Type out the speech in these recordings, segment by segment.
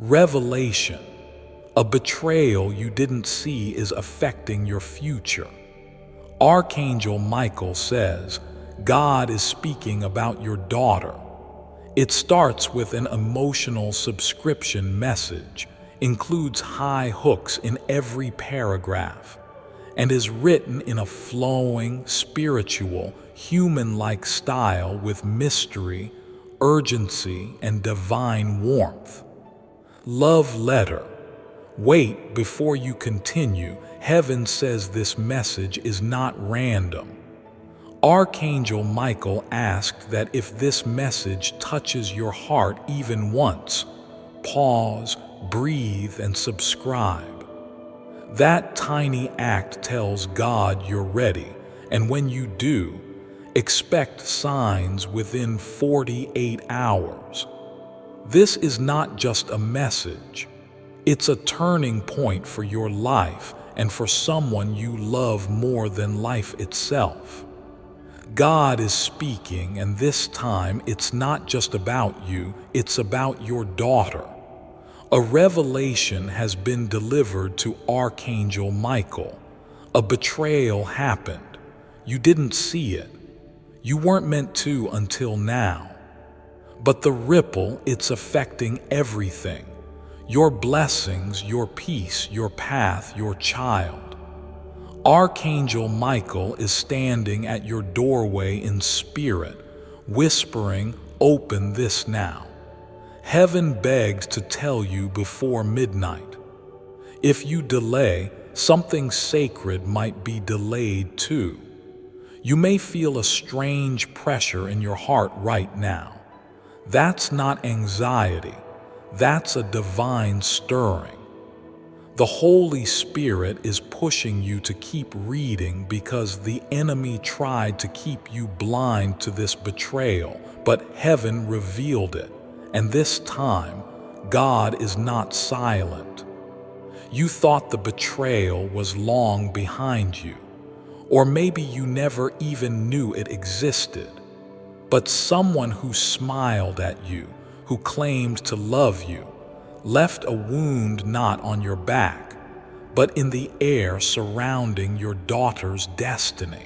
Revelation. A betrayal you didn't see is affecting your future. Archangel Michael says, God is speaking about your daughter. It starts with an emotional subscription message, includes high hooks in every paragraph, and is written in a flowing, spiritual, human-like style with mystery, urgency, and divine warmth. Love letter. Wait before you continue. Heaven says this message is not random. Archangel Michael asked that if this message touches your heart even once, pause, breathe, and subscribe. That tiny act tells God you're ready, and when you do, expect signs within 48 hours. This is not just a message. It's a turning point for your life and for someone you love more than life itself. God is speaking, and this time it's not just about you, it's about your daughter. A revelation has been delivered to Archangel Michael. A betrayal happened. You didn't see it. You weren't meant to until now. But the ripple, it's affecting everything. Your blessings, your peace, your path, your child. Archangel Michael is standing at your doorway in spirit, whispering, "Open this now." Heaven begs to tell you before midnight. If you delay, something sacred might be delayed too. You may feel a strange pressure in your heart right now. That's not anxiety. That's a divine stirring. The Holy Spirit is pushing you to keep reading because the enemy tried to keep you blind to this betrayal, but heaven revealed it, and this time, God is not silent. You thought the betrayal was long behind you, or maybe you never even knew it existed, but someone who smiled at you, who claimed to love you, left a wound not on your back, but in the air surrounding your daughter's destiny.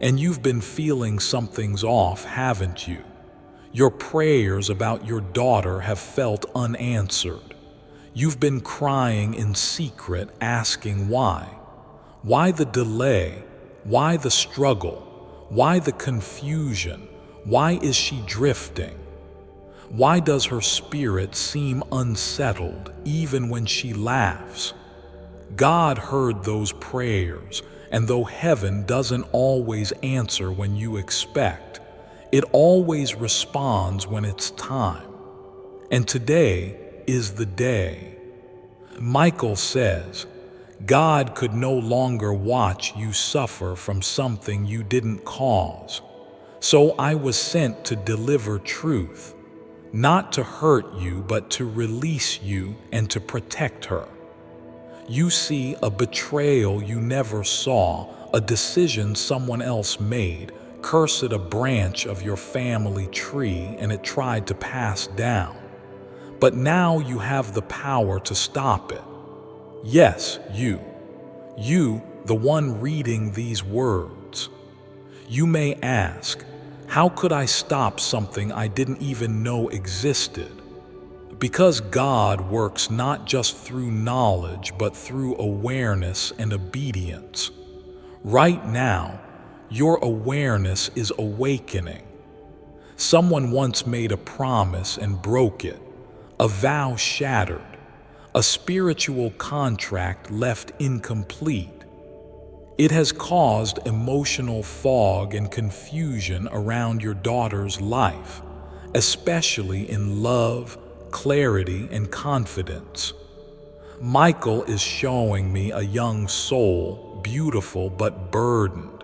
And you've been feeling something's off, haven't you? Your prayers about your daughter have felt unanswered. You've been crying in secret, asking why. Why the delay? Why the struggle? Why the confusion? Why is she drifting? Why does her spirit seem unsettled even when she laughs? God heard those prayers, and though heaven doesn't always answer when you expect, it always responds when it's time. And today is the day. Michael says, God could no longer watch you suffer from something you didn't cause. So I was sent to deliver truth. Not to hurt you, but to release you and to protect her. You see, a betrayal you never saw, a decision someone else made, cursed a branch of your family tree and it tried to pass down. But now you have the power to stop it. Yes, you, the one reading these words. You may ask, how could I stop something I didn't even know existed? Because God works not just through knowledge, but through awareness and obedience. Right now, your awareness is awakening. Someone once made a promise and broke it, a vow shattered, a spiritual contract left incomplete. It has caused emotional fog and confusion around your daughter's life, especially in love, clarity, and confidence. Michael is showing me a young soul, beautiful but burdened.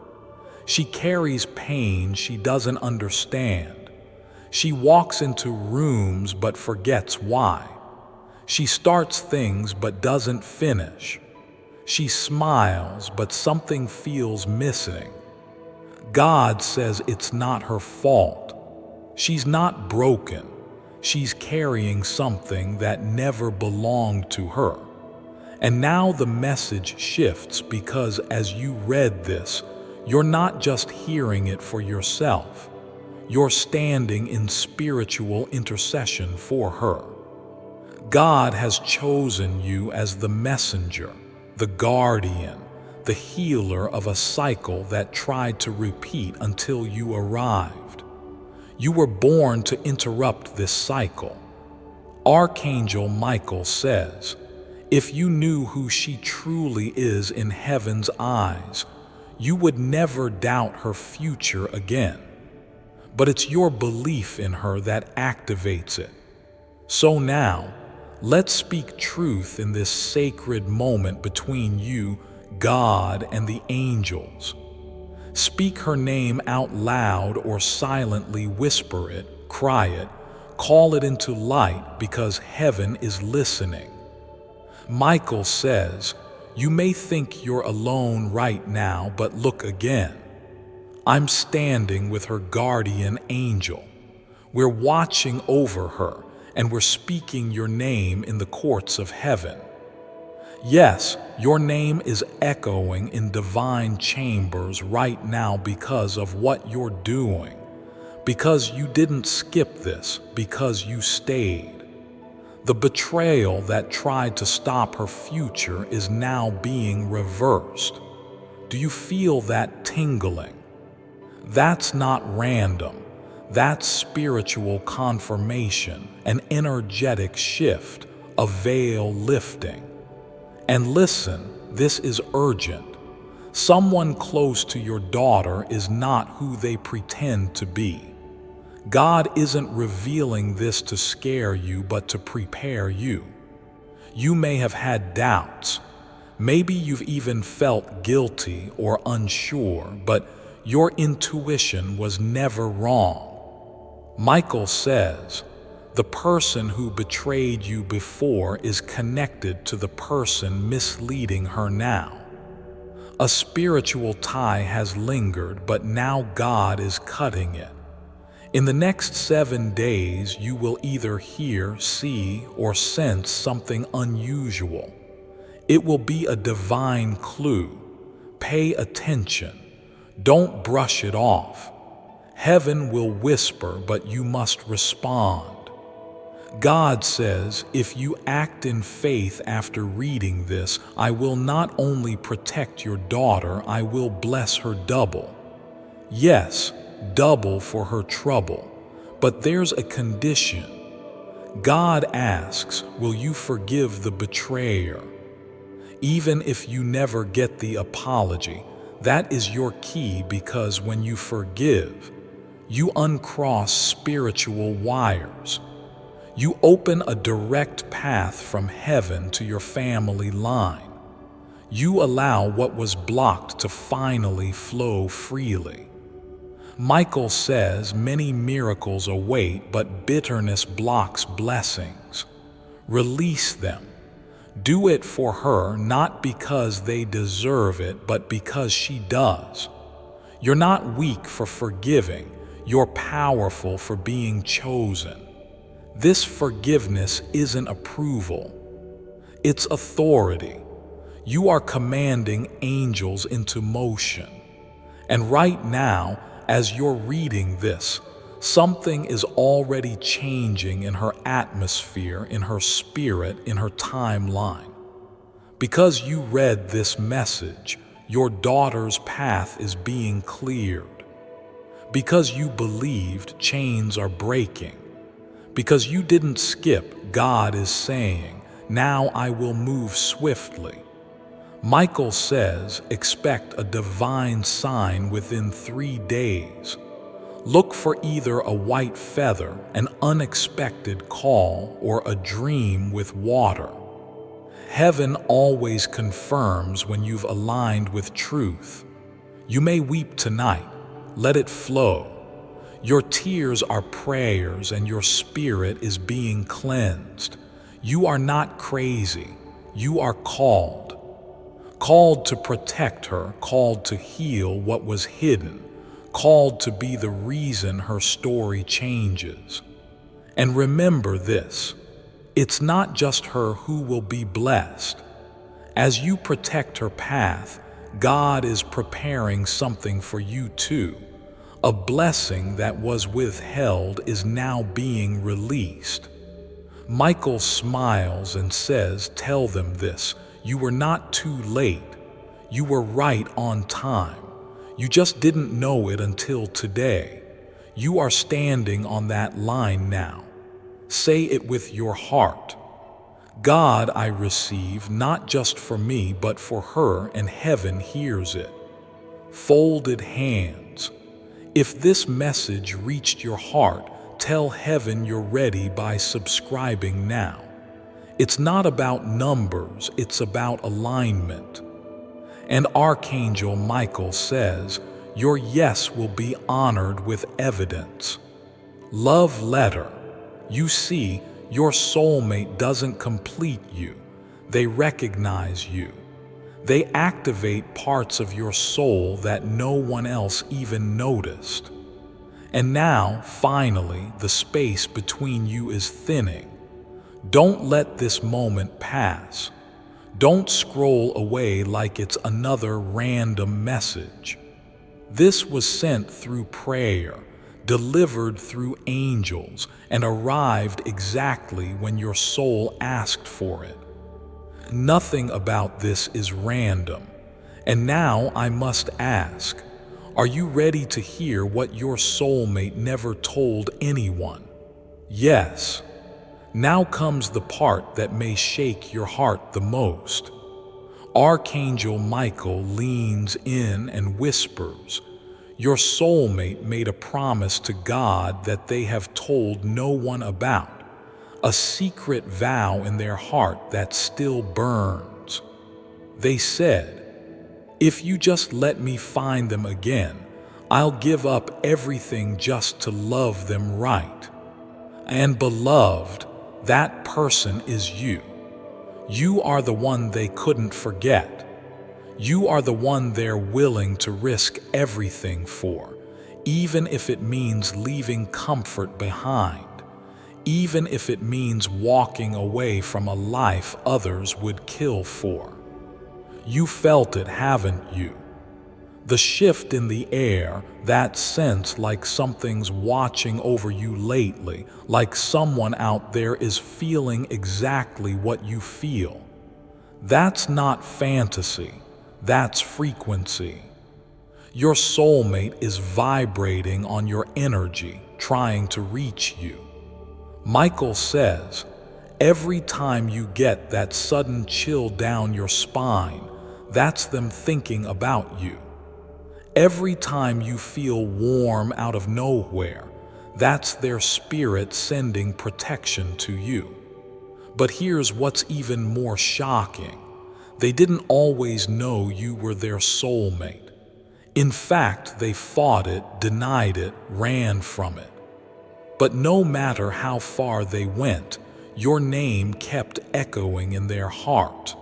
She carries pain she doesn't understand. She walks into rooms but forgets why. She starts things but doesn't finish. She smiles, but something feels missing. God says it's not her fault. She's not broken. She's carrying something that never belonged to her. And now the message shifts because as you read this, you're not just hearing it for yourself. You're standing in spiritual intercession for her. God has chosen you as the messenger, the guardian, the healer of a cycle that tried to repeat until you arrived. You were born to interrupt this cycle. Archangel Michael says, if you knew who she truly is in heaven's eyes, you would never doubt her future again. But it's your belief in her that activates it. So now, let's speak truth in this sacred moment between you, God, and the angels. Speak her name out loud or silently whisper it, cry it, call it into light because heaven is listening. Michael says, you may think you're alone right now, but look again. I'm standing with her guardian angel. We're watching over her, and we're speaking your name in the courts of heaven. Yes, your name is echoing in divine chambers right now because of what you're doing, because you didn't skip this, because you stayed. The betrayal that tried to stop her future is now being reversed. Do you feel that tingling? That's not random. That's spiritual confirmation, an energetic shift, a veil lifting. And listen, this is urgent. Someone close to your daughter is not who they pretend to be. God isn't revealing this to scare you, but to prepare you. You may have had doubts. Maybe you've even felt guilty or unsure, but your intuition was never wrong. Michael says, the person who betrayed you before is connected to the person misleading her now. A spiritual tie has lingered, but now God is cutting it. In the next 7 days, you will either hear, see, or sense something unusual. It will be a divine clue. Pay attention. Don't brush it off. Heaven will whisper, but you must respond. God says, if you act in faith after reading this, I will not only protect your daughter, I will bless her double. Yes, double for her trouble. But there's a condition. God asks, will you forgive the betrayer? Even if you never get the apology, that is your key, because when you forgive, you uncross spiritual wires. You open a direct path from heaven to your family line. You allow what was blocked to finally flow freely. Michael says many miracles await, but bitterness blocks blessings. Release them. Do it for her, not because they deserve it, but because she does. You're not weak for forgiving. You're powerful for being chosen. This forgiveness isn't approval. It's authority. You are commanding angels into motion. And right now, as you're reading this, something is already changing in her atmosphere, in her spirit, in her timeline. Because you read this message, your daughter's path is being cleared. Because you believed, chains are breaking. Because you didn't skip, God is saying, now I will move swiftly. Michael says, expect a divine sign within 3 days. Look for either a white feather, an unexpected call, or a dream with water. Heaven always confirms when you've aligned with truth. You may weep tonight. Let it flow. Your tears are prayers, and your spirit is being cleansed. You are not crazy. You are called. Called to protect her, called to heal what was hidden, called to be the reason her story changes. And remember this, it's not just her who will be blessed. As you protect her path, God is preparing something for you too. A blessing that was withheld is now being released. Michael smiles and says, "Tell them this. You were not too late. You were right on time. You just didn't know it until today. You are standing on that line now. Say it with your heart. God, I receive not just for me, but for her, and heaven hears it." Folded hands. If this message reached your heart, tell heaven you're ready by subscribing now. It's not about numbers, it's about alignment. And Archangel Michael says, your yes will be honored with evidence. Love letter. You see, your soulmate doesn't complete you. They recognize you. They activate parts of your soul that no one else even noticed. And now, finally, the space between you is thinning. Don't let this moment pass. Don't scroll away like it's another random message. This was sent through prayer, delivered through angels, and arrived exactly when your soul asked for it. Nothing about this is random. And now I must ask, are you ready to hear what your soulmate never told anyone? Yes. Now comes the part that may shake your heart the most. Archangel Michael leans in and whispers, your soulmate made a promise to God that they have told no one about, a secret vow in their heart that still burns. They said, if you just let me find them again, I'll give up everything just to love them right. And beloved, that person is you. You are the one they couldn't forget. You are the one they're willing to risk everything for, even if it means leaving comfort behind, even if it means walking away from a life others would kill for. You felt it, haven't you? The shift in the air, that sense like something's watching over you lately, like someone out there is feeling exactly what you feel. That's not fantasy, that's frequency. Your soulmate is vibrating on your energy, trying to reach you. Michael says, every time you get that sudden chill down your spine, that's them thinking about you. Every time you feel warm out of nowhere, that's their spirit sending protection to you. But here's what's even more shocking. They didn't always know you were their soulmate. In fact, they fought it, denied it, ran from it. But no matter how far they went, your name kept echoing in their heart.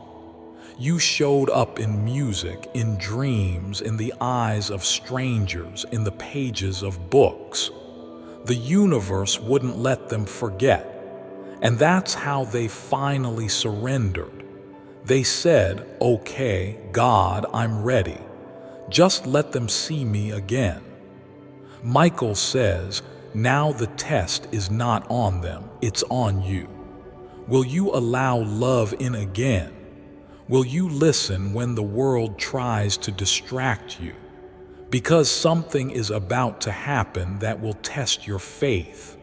You showed up in music, in dreams, in the eyes of strangers, in the pages of books. The universe wouldn't let them forget. And that's how they finally surrendered. They said, okay, God, I'm ready. Just let them see me again. Michael says, now the test is not on them, it's on you. Will you allow love in again? Will you listen when the world tries to distract you? Because something is about to happen that will test your faith.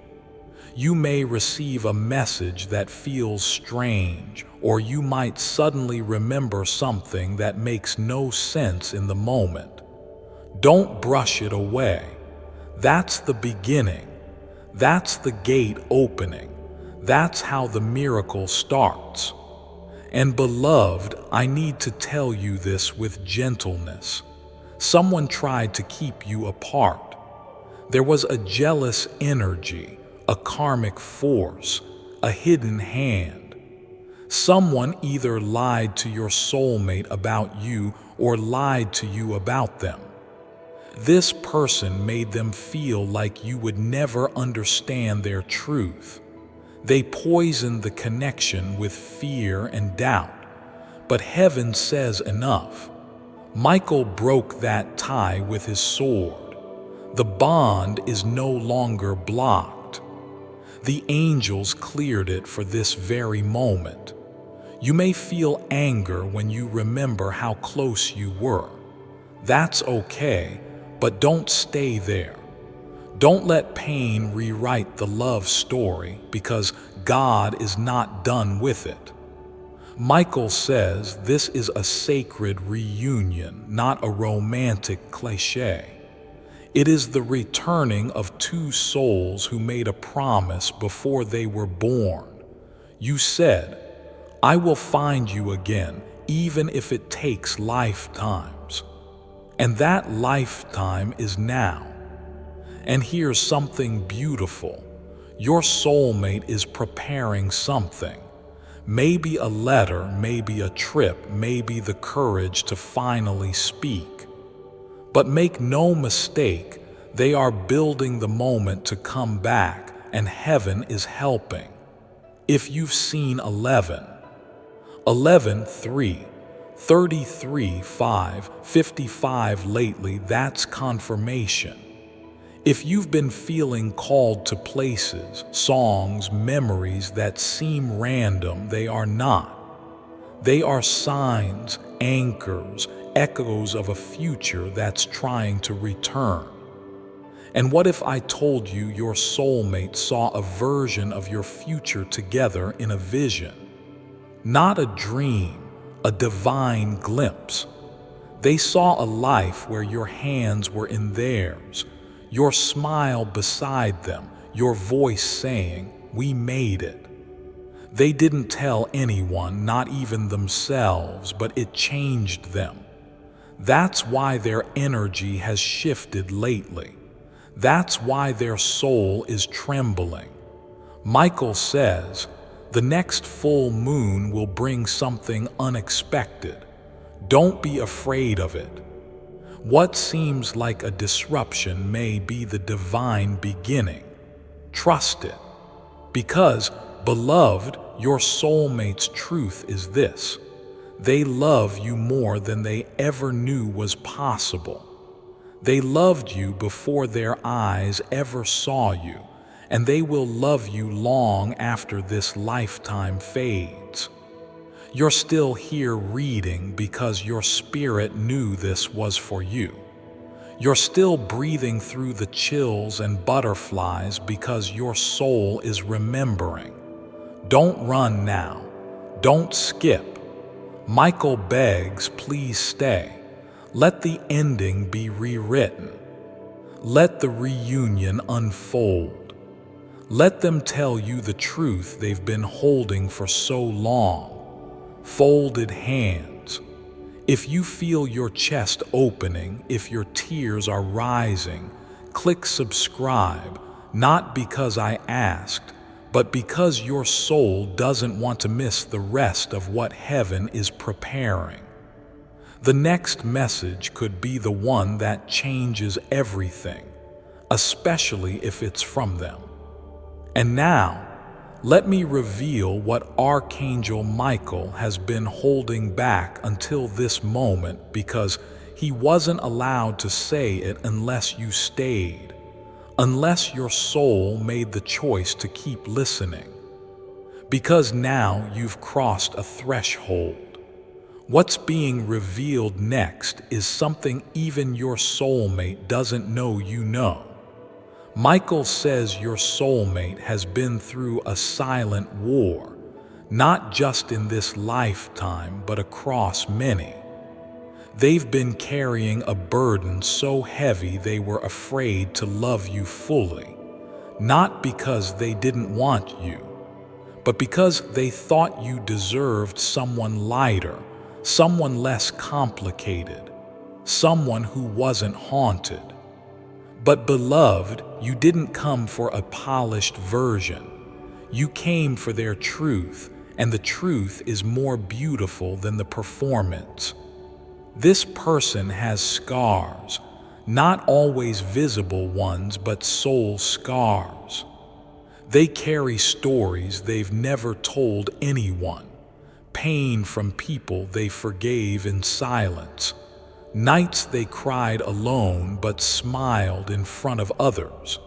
You may receive a message that feels strange, or you might suddenly remember something that makes no sense in the moment. Don't brush it away. That's the beginning. That's the gate opening. That's how the miracle starts. And beloved, I need to tell you this with gentleness. Someone tried to keep you apart. There was a jealous energy, a karmic force, a hidden hand. Someone either lied to your soulmate about you or lied to you about them. This person made them feel like you would never understand their truth. They poisoned the connection with fear and doubt. But heaven says enough. Michael broke that tie with his sword. The bond is no longer blocked. The angels cleared it for this very moment. You may feel anger when you remember how close you were. That's okay, but don't stay there. Don't let pain rewrite the love story, because God is not done with it. Michael says this is a sacred reunion, not a romantic cliché. It is the returning of two souls who made a promise before they were born. You said, "I will find you again, even if it takes lifetimes." And that lifetime is now. And here's something beautiful. Your soulmate is preparing something. Maybe a letter, maybe a trip, maybe the courage to finally speak. But make no mistake, they are building the moment to come back, and heaven is helping. If you've seen 11, 3, 33, 5, 55 lately, that's confirmation. If you've been feeling called to places, songs, memories that seem random, they are not. They are signs, anchors, echoes of a future that's trying to return. And what if I told you your soulmate saw a version of your future together in a vision? Not a dream, a divine glimpse. They saw a life where your hands were in theirs, your smile beside them, your voice saying, "We made it." They didn't tell anyone, not even themselves, but it changed them. That's why their energy has shifted lately. That's why their soul is trembling. Michael says, the next full moon will bring something unexpected. Don't be afraid of it. What seems like a disruption may be the divine beginning. Trust it. Because, beloved, your soulmate's truth is this: they love you more than they ever knew was possible. They loved you before their eyes ever saw you, and they will love you long after this lifetime fades. You're still here reading because your spirit knew this was for you. You're still breathing through the chills and butterflies because your soul is remembering. Don't run now. Don't skip. Michael begs, please stay. Let the ending be rewritten. Let the reunion unfold. Let them tell you the truth they've been holding for so long. Folded hands. If you feel your chest opening, if your tears are rising, click subscribe, not because I asked, but because your soul doesn't want to miss the rest of what heaven is preparing. The next message could be the one that changes everything, especially if it's from them. And now, let me reveal what Archangel Michael has been holding back until this moment, because he wasn't allowed to say it unless you stayed, unless your soul made the choice to keep listening. Because now you've crossed a threshold. What's being revealed next is something even your soulmate doesn't know you know. Michael says your soulmate has been through a silent war, not just in this lifetime, but across many. They've been carrying a burden so heavy they were afraid to love you fully, not because they didn't want you, but because they thought you deserved someone lighter, someone less complicated, someone who wasn't haunted. But beloved, you didn't come for a polished version. You came for their truth, and the truth is more beautiful than the performance. This person has scars, not always visible ones, but soul scars. They carry stories they've never told anyone, pain from people they forgave in silence, nights they cried alone but smiled in front of others.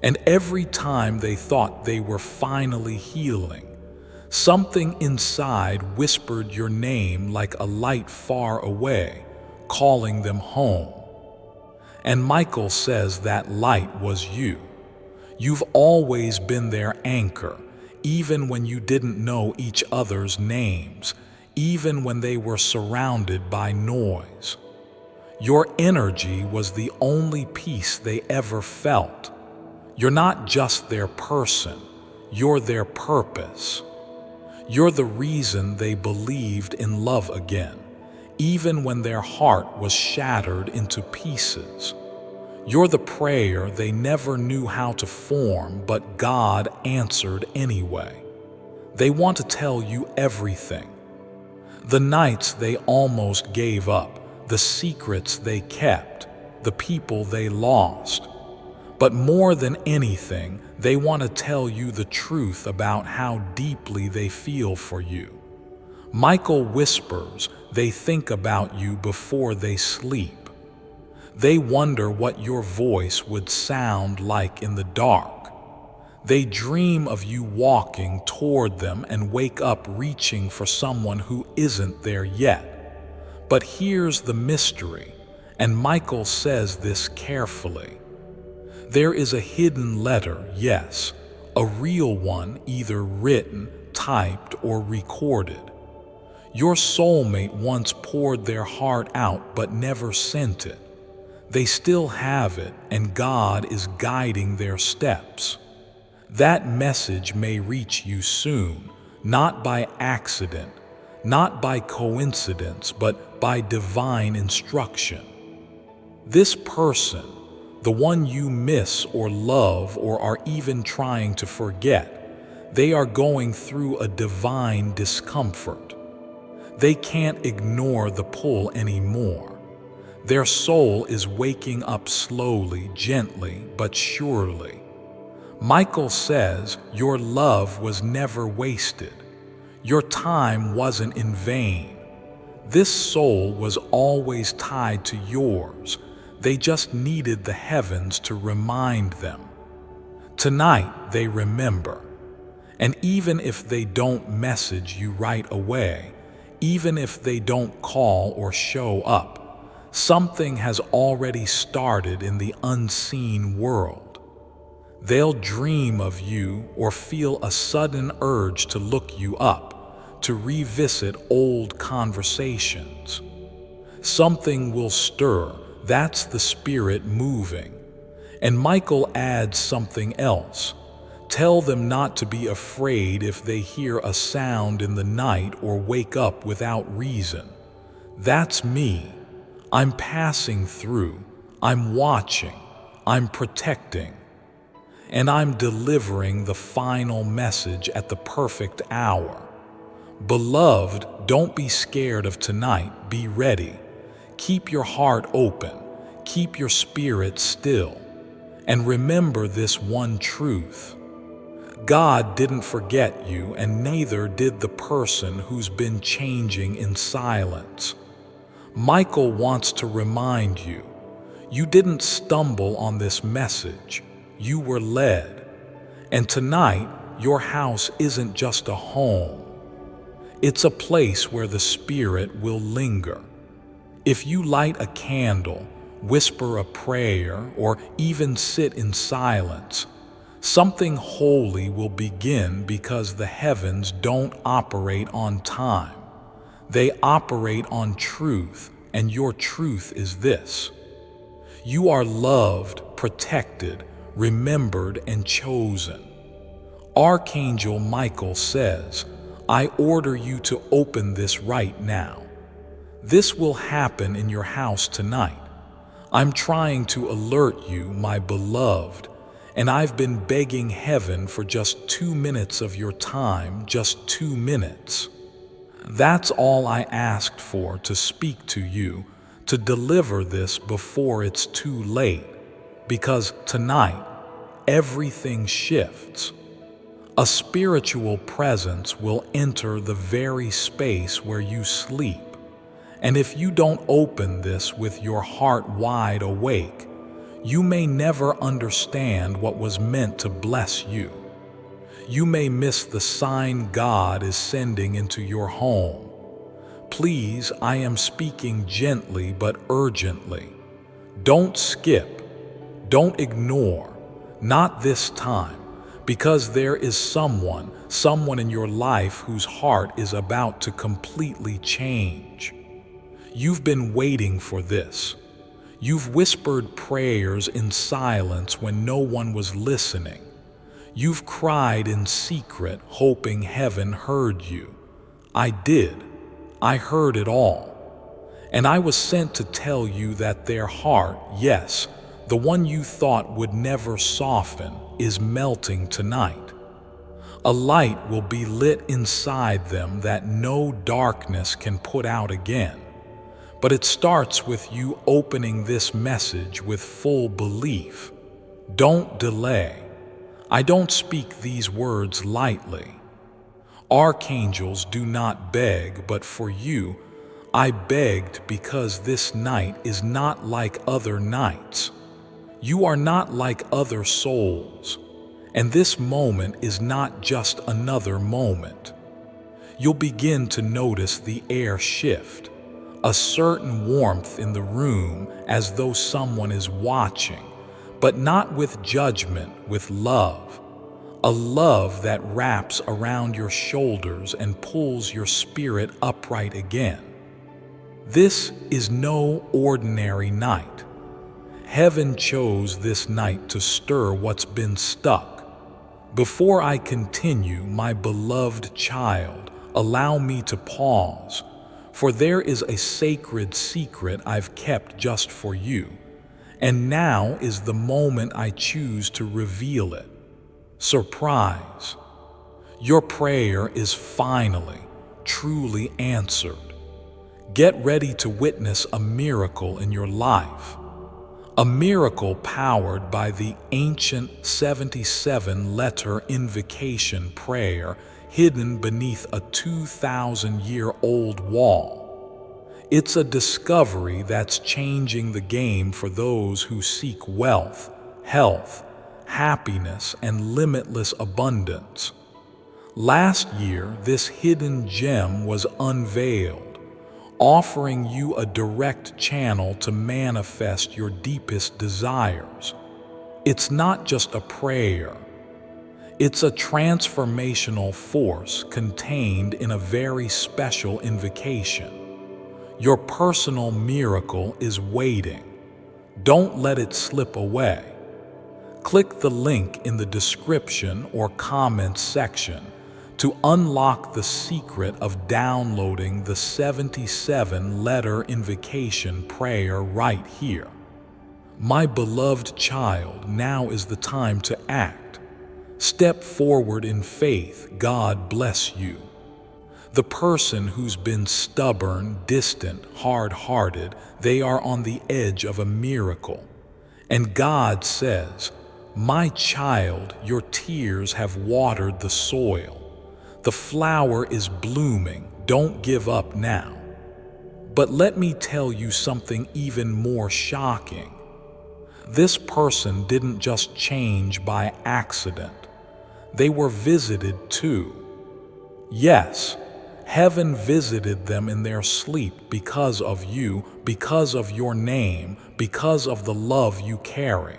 And every time they thought they were finally healing, something inside whispered your name like a light far away, calling them home. And Michael says that light was you. You've always been their anchor, even when you didn't know each other's names, even when they were surrounded by noise. Your energy was the only peace they ever felt. You're not just their person, you're their purpose. You're the reason they believed in love again, even when their heart was shattered into pieces. You're the prayer they never knew how to form, but God answered anyway. They want to tell you everything. The nights they almost gave up, the secrets they kept, the people they lost. But more than anything, they want to tell you the truth about how deeply they feel for you. Michael whispers they think about you before they sleep. They wonder what your voice would sound like in the dark. They dream of you walking toward them and wake up reaching for someone who isn't there yet. But here's the mystery, and Michael says this carefully. There is a hidden letter, yes, a real one, either written, typed, or recorded. Your soulmate once poured their heart out but never sent it. They still have it, and God is guiding their steps. That message may reach you soon, not by accident, not by coincidence, but by divine instruction. This person, the one you miss or love or are even trying to forget, they are going through a divine discomfort. They can't ignore the pull anymore. Their soul is waking up slowly, gently, but surely. Michael says your love was never wasted. Your time wasn't in vain. This soul was always tied to yours. They just needed the heavens to remind them. Tonight they remember. And even if they don't message you right away, even if they don't call or show up, something has already started in the unseen world. They'll dream of you or feel a sudden urge to look you up, to revisit old conversations. Something will stir. That's the spirit moving. And Michael adds something else. Tell them not to be afraid if they hear a sound in the night or wake up without reason. That's me. I'm passing through. I'm watching. I'm protecting. And I'm delivering the final message at the perfect hour. Beloved, don't be scared of tonight. Be ready. Keep your heart open, keep your spirit still, and remember this one truth. God didn't forget you, and neither did the person who's been changing in silence. Michael wants to remind you, you didn't stumble on this message, you were led. And tonight, your house isn't just a home. It's a place where the spirit will linger. If you light a candle, whisper a prayer, or even sit in silence, something holy will begin because the heavens don't operate on time. They operate on truth, and your truth is this. You are loved, protected, remembered, and chosen. Archangel Michael says, I order you to open this right now. This will happen in your house tonight. I'm trying to alert you, my beloved, and I've been begging heaven for just 2 minutes of your time, just 2 minutes. That's all I asked for, to speak to you, to deliver this before it's too late, because tonight, everything shifts. A spiritual presence will enter the very space where you sleep. And if you don't open this with your heart wide awake, you may never understand what was meant to bless you. You may miss the sign God is sending into your home. Please, I am speaking gently but urgently. Don't skip. Don't ignore. Not this time, because there is someone in your life whose heart is about to completely change. You've been waiting for this. You've whispered prayers in silence when no one was listening. You've cried in secret, hoping heaven heard you. I did. I heard it all. And I was sent to tell you that their heart, yes, the one you thought would never soften, is melting tonight. A light will be lit inside them that no darkness can put out again. But it starts with you opening this message with full belief. Don't delay. I don't speak these words lightly. Archangels do not beg, but for you, I begged because this night is not like other nights. You are not like other souls, and this moment is not just another moment. You'll begin to notice the air shift, a certain warmth in the room as though someone is watching, but not with judgment, with love. A love that wraps around your shoulders and pulls your spirit upright again. This is no ordinary night. Heaven chose this night to stir what's been stuck. Before I continue, my beloved child, allow me to pause, for there is a sacred secret I've kept just for you, and now is the moment I choose to reveal it. Surprise! Your prayer is finally, truly answered. Get ready to witness a miracle in your life. A miracle powered by the ancient 77-letter invocation prayer hidden beneath a 2,000-year-old wall. It's a discovery that's changing the game for those who seek wealth, health, happiness, and limitless abundance. Last year, this hidden gem was unveiled, offering you a direct channel to manifest your deepest desires. It's not just a prayer. It's a transformational force contained in a very special invocation. Your personal miracle is waiting. Don't let it slip away. Click the link in the description or comments section to unlock the secret of downloading the 77-letter invocation prayer right here. My beloved child, now is the time to act. Step forward in faith. God bless you. The person who's been stubborn, distant, hard-hearted, they are on the edge of a miracle. And God says, "My child, your tears have watered the soil. The flower is blooming. Don't give up now." But let me tell you something even more shocking. This person didn't just change by accident. They were visited too. Yes, heaven visited them in their sleep because of you, because of your name, because of the love you carry.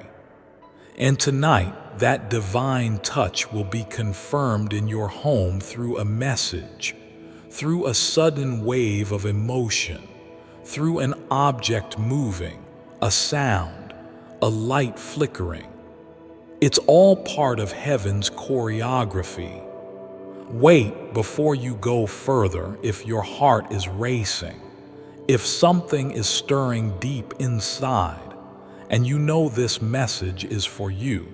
And tonight, that divine touch will be confirmed in your home through a message, through a sudden wave of emotion, through an object moving, a sound, a light flickering. It's all part of heaven's choreography. Wait before you go further if your heart is racing, if something is stirring deep inside, and you know this message is for you.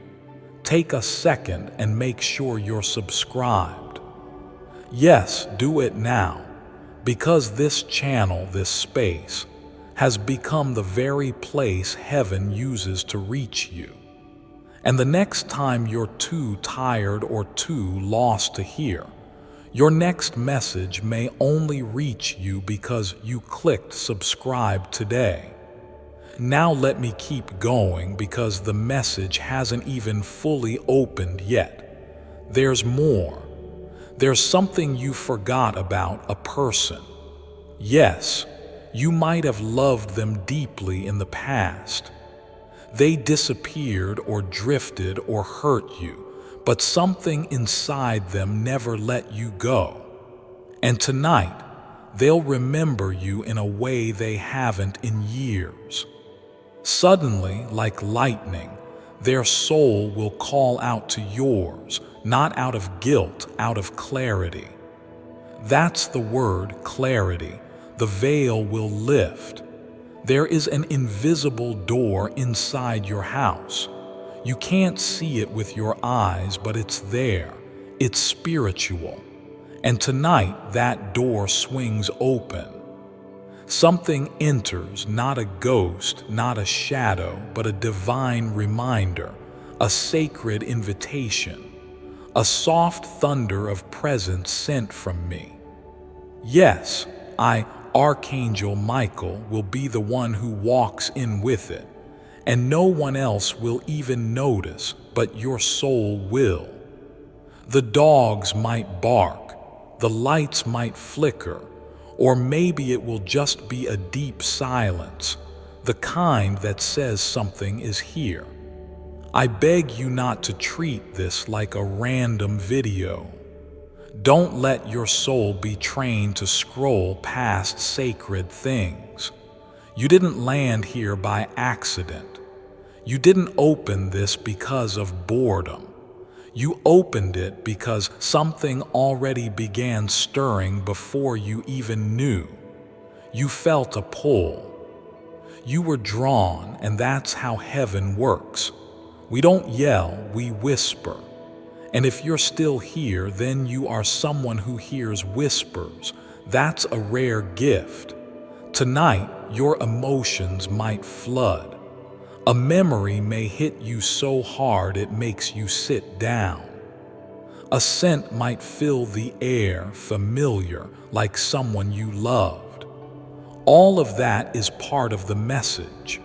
Take a second and make sure you're subscribed. Yes, do it now, because this channel, this space, has become the very place heaven uses to reach you. And the next time you're too tired or too lost to hear, your next message may only reach you because you clicked subscribe today. Now let me keep going because the message hasn't even fully opened yet. There's more. There's something you forgot about a person. Yes, you might have loved them deeply in the past. They disappeared or drifted or hurt you, but something inside them never let you go. And tonight, they'll remember you in a way they haven't in years. Suddenly, like lightning, their soul will call out to yours, not out of guilt, out of clarity. That's the word, clarity. The veil will lift. There is an invisible door inside your house. You can't see it with your eyes, but it's there. It's spiritual. And tonight, that door swings open. Something enters, not a ghost, not a shadow, but a divine reminder, a sacred invitation, a soft thunder of presence sent from me. Yes, Archangel Michael, will be the one who walks in with it, and no one else will even notice, but your soul will. The dogs might bark, the lights might flicker, or maybe it will just be a deep silence, the kind that says something is here. I beg you not to treat this like a random video. Don't let your soul be trained to scroll past sacred things. You didn't land here by accident. You didn't open this because of boredom. You opened it because something already began stirring before you even knew. You felt a pull. You were drawn, and that's how heaven works. We don't yell, we whisper. And if you're still here, then you are someone who hears whispers. That's a rare gift. Tonight, your emotions might flood. A memory may hit you so hard it makes you sit down. A scent might fill the air, familiar, like someone you loved. All of that is part of the message.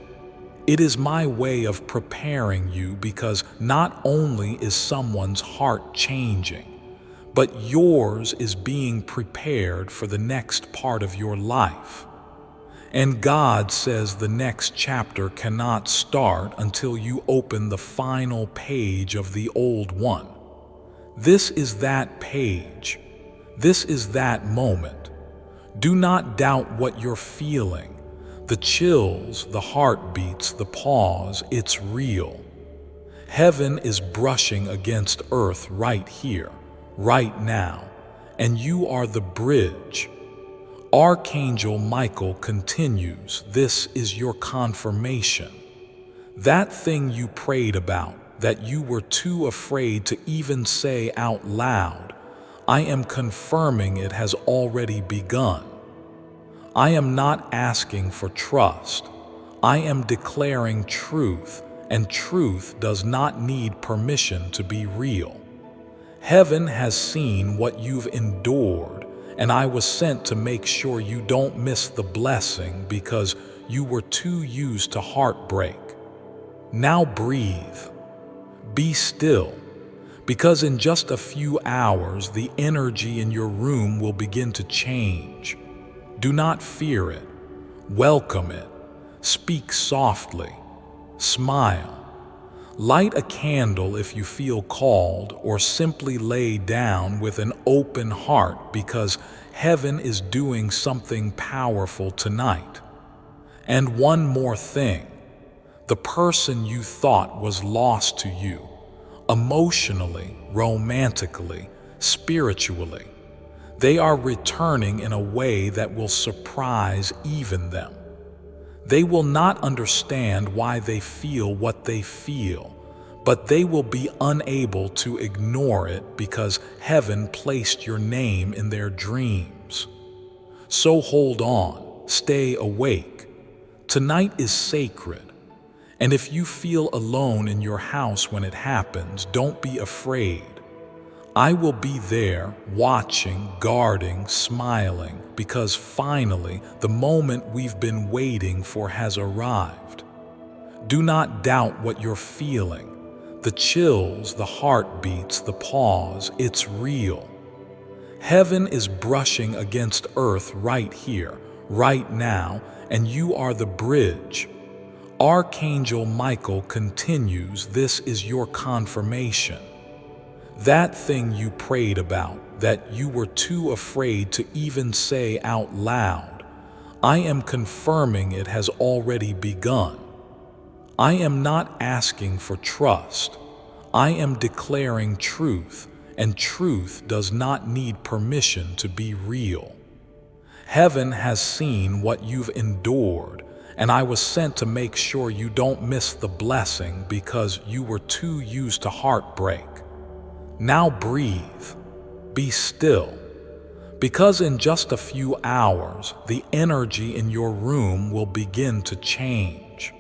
It is my way of preparing you because not only is someone's heart changing, but yours is being prepared for the next part of your life. And God says the next chapter cannot start until you open the final page of the old one. This is that page. This is that moment. Do not doubt what you're feeling. The chills, the heartbeats, the pause, it's real. Heaven is brushing against earth right here, right now, and you are the bridge. Archangel Michael continues, this is your confirmation. That thing you prayed about, that you were too afraid to even say out loud, I am confirming it has already begun. I am not asking for trust. I am declaring truth, and truth does not need permission to be real. Heaven has seen what you've endured, and I was sent to make sure you don't miss the blessing because you were too used to heartbreak. Now breathe. Be still, because in just a few hours, the energy in your room will begin to change. Do not fear it. Welcome it. Speak softly. Smile. Light a candle if you feel called, or simply lay down with an open heart because heaven is doing something powerful tonight. And one more thing. The person you thought was lost to you, emotionally, romantically, spiritually, they are returning in a way that will surprise even them. They will not understand why they feel what they feel, but they will be unable to ignore it because heaven placed your name in their dreams. So hold on, stay awake. Tonight is sacred, and if you feel alone in your house when it happens, don't be afraid. I will be there, watching, guarding, smiling, because finally the moment we've been waiting for has arrived. Do not doubt what you're feeling. The chills, the heartbeats, the pause, it's real. Heaven is brushing against earth right here, right now, and you are the bridge. Archangel Michael continues, this is your confirmation. That thing you prayed about, that you were too afraid to even say out loud, I am confirming it has already begun. I am not asking for trust. I am declaring truth, and truth does not need permission to be real. Heaven has seen what you've endured, and I was sent to make sure you don't miss the blessing because you were too used to heartbreak. Now breathe, be still, because in just a few hours, the energy in your room will begin to change.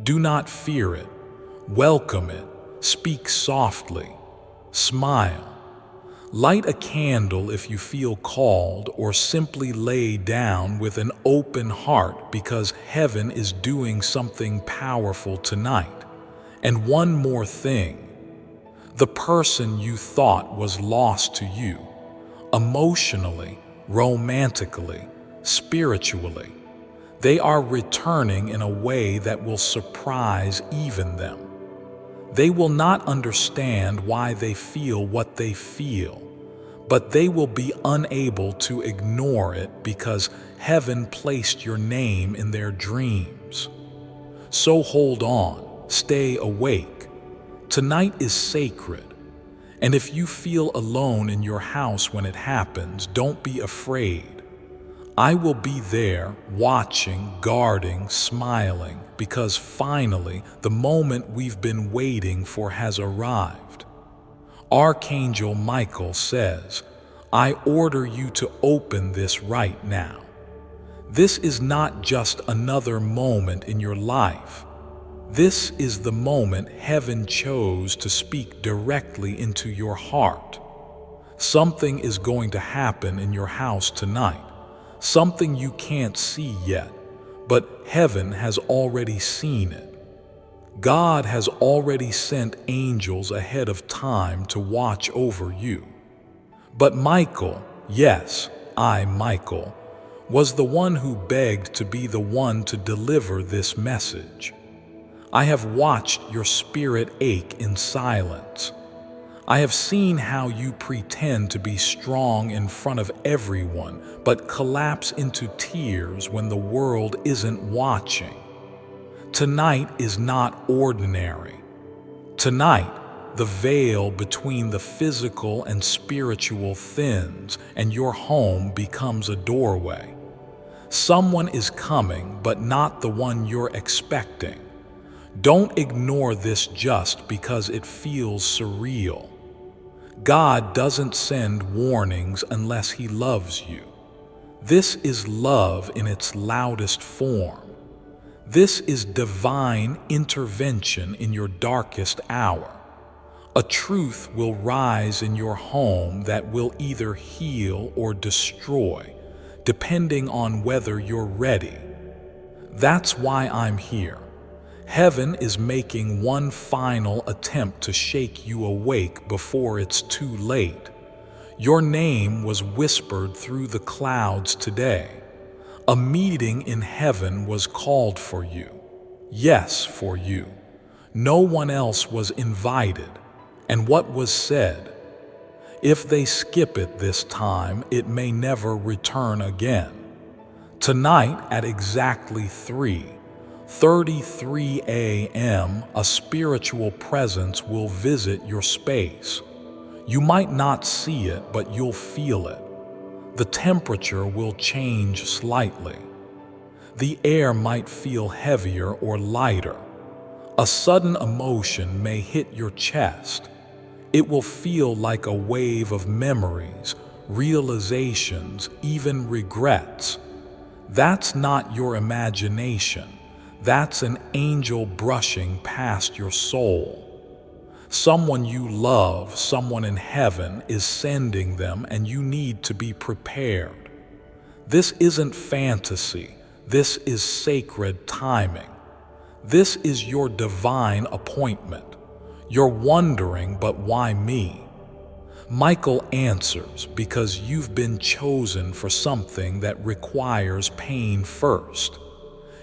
Do not fear it, welcome it, speak softly, smile. Light a candle if you feel called, or simply lay down with an open heart because heaven is doing something powerful tonight. And one more thing. The person you thought was lost to you, emotionally, romantically, spiritually, they are returning in a way that will surprise even them. They will not understand why they feel what they feel, but they will be unable to ignore it because heaven placed your name in their dreams. So hold on, stay awake. Tonight is sacred, and if you feel alone in your house when it happens, don't be afraid. I will be there, watching, guarding, smiling, because finally the moment we've been waiting for has arrived. Archangel Michael says, I order you to open this right now. This is not just another moment in your life. This is the moment heaven chose to speak directly into your heart. Something is going to happen in your house tonight, something you can't see yet, but heaven has already seen it. God has already sent angels ahead of time to watch over you. But Michael, yes, Michael, was the one who begged to be the one to deliver this message. I have watched your spirit ache in silence. I have seen how you pretend to be strong in front of everyone, but collapse into tears when the world isn't watching. Tonight is not ordinary. Tonight, the veil between the physical and spiritual thins, and your home becomes a doorway. Someone is coming, but not the one you're expecting. Don't ignore this just because it feels surreal. God doesn't send warnings unless He loves you. This is love in its loudest form. This is divine intervention in your darkest hour. A truth will rise in your home that will either heal or destroy, depending on whether you're ready. That's why I'm here. Heaven is making one final attempt to shake you awake before it's too late. Your name was whispered through the clouds today. A meeting in heaven was called for you. Yes, for you. No one else was invited. And what was said? If they skip it this time, it may never return again. Tonight at exactly 3:33 a.m., a spiritual presence will visit your space. You might not see it, but you'll feel it. The temperature will change slightly. The air might feel heavier or lighter. A sudden emotion may hit your chest. It will feel like a wave of memories, realizations, even regrets. That's not your imagination. That's an angel brushing past your soul. Someone you love, someone in heaven, is sending them, and you need to be prepared. This isn't fantasy. This is sacred timing. This is your divine appointment. You're wondering, but why me? Michael answers, because you've been chosen for something that requires pain first.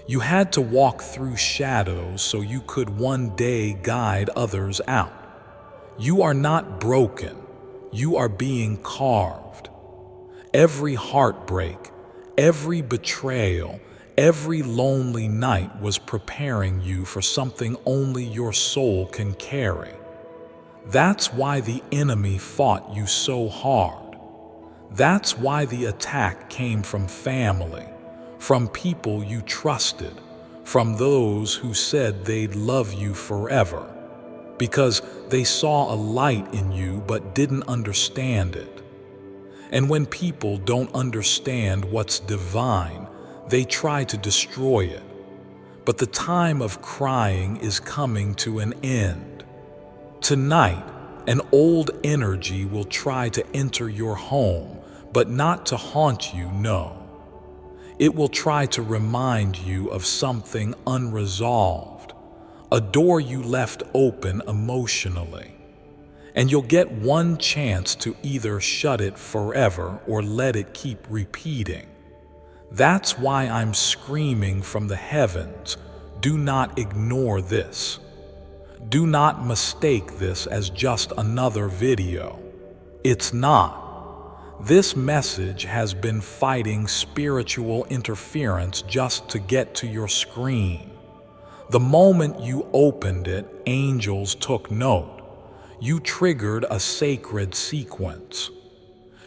You had to walk through shadows so you could one day guide others out. You are not broken. You are being carved. Every heartbreak, every betrayal, every lonely night was preparing you for something only your soul can carry. That's why the enemy fought you so hard. That's why the attack came from family, from people you trusted, from those who said they'd love you forever, because they saw a light in you but didn't understand it. And when people don't understand what's divine, they try to destroy it. But the time of crying is coming to an end. Tonight, an old energy will try to enter your home, but not to haunt you, no. It will try to remind you of something unresolved, a door you left open emotionally. And you'll get one chance to either shut it forever or let it keep repeating. That's why I'm screaming from the heavens, do not ignore this. Do not mistake this as just another video. It's not. This message has been fighting spiritual interference just to get to your screen. The moment you opened it, angels took note. You triggered a sacred sequence.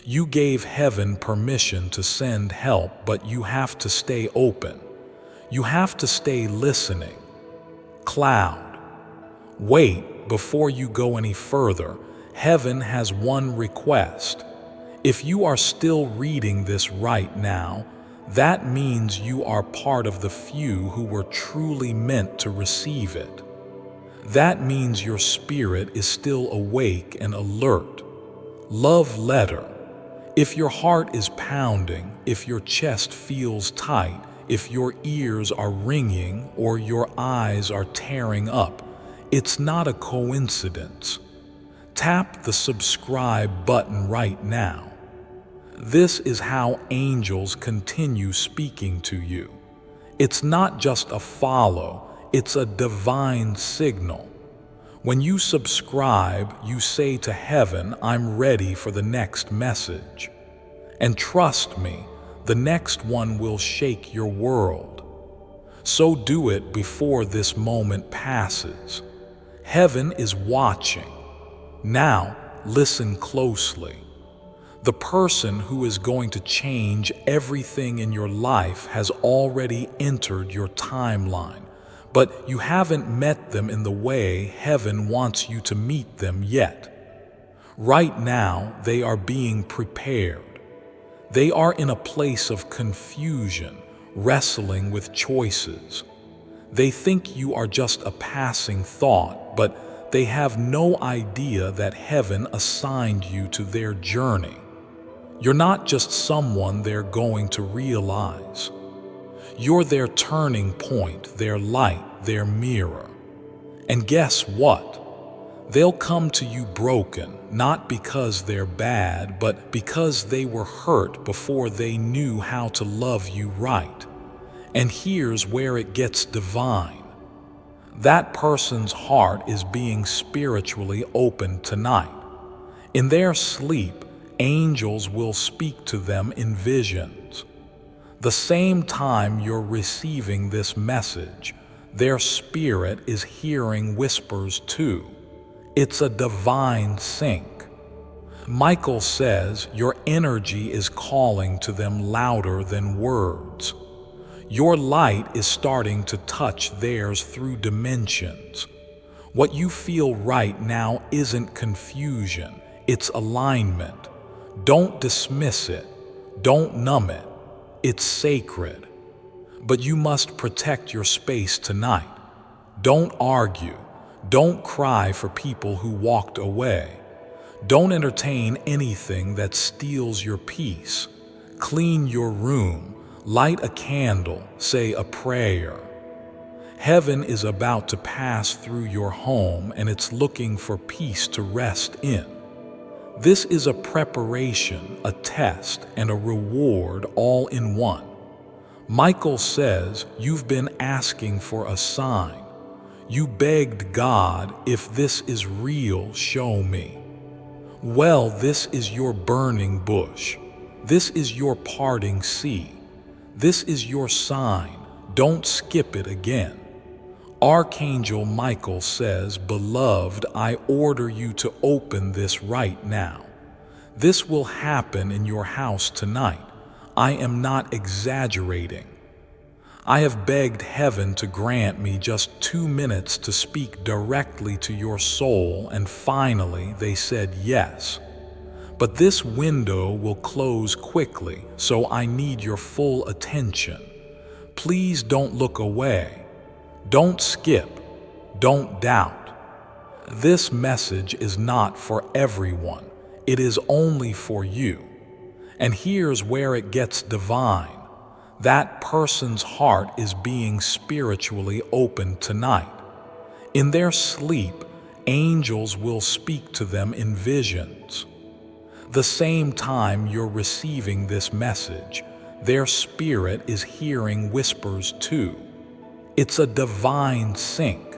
You gave heaven permission to send help, but you have to stay open. You have to stay listening. Cloud, wait before you go any further. Heaven has one request. If you are still reading this right now, that means you are part of the few who were truly meant to receive it. That means your spirit is still awake and alert. Love letter. If your heart is pounding, if your chest feels tight, if your ears are ringing or your eyes are tearing up, it's not a coincidence. Tap the subscribe button right now. This is how angels continue speaking to you. It's not just a follow, it's a divine signal. When you subscribe, you say to heaven, I'm ready for the next message. And trust me, the next one will shake your world. So do it before this moment passes. Heaven is watching. Now, listen closely. The person who is going to change everything in your life has already entered your timeline, but you haven't met them in the way heaven wants you to meet them yet. Right now, they are being prepared. They are in a place of confusion, wrestling with choices. They think you are just a passing thought, but they have no idea that heaven assigned you to their journey. You're not just someone they're going to realize. You're their turning point, their light, their mirror. And guess what? They'll come to you broken, not because they're bad, but because they were hurt before they knew how to love you right. And here's where it gets divine. That person's heart is being spiritually opened tonight. In their sleep, angels will speak to them in visions. The same time you're receiving this message, their spirit is hearing whispers too. It's a divine sync. Michael says your energy is calling to them louder than words. Your light is starting to touch theirs through dimensions. What you feel right now isn't confusion, it's alignment. Don't dismiss it. Don't numb it. It's sacred. But you must protect your space tonight. Don't argue. Don't cry for people who walked away. Don't entertain anything that steals your peace. Clean your room. Light a candle. Say a prayer. Heaven is about to pass through your home, and it's looking for peace to rest in. This is a preparation, a test, and a reward all in one. Michael says, you've been asking for a sign. You begged God, if this is real, show me. Well, this is your burning bush. This is your parting sea. This is your sign. Don't skip it again. Archangel Michael says, Beloved, I order you to open this right now. This will happen in your house tonight. I am not exaggerating. I have begged heaven to grant me just 2 minutes to speak directly to your soul, and finally they said yes. But this window will close quickly, so I need your full attention. Please don't look away. Don't skip. Don't doubt. This message is not for everyone. It is only for you. And here's where it gets divine. That person's heart is being spiritually opened tonight. In their sleep, angels will speak to them in visions. The same time you're receiving this message, their spirit is hearing whispers too. It's a divine sync.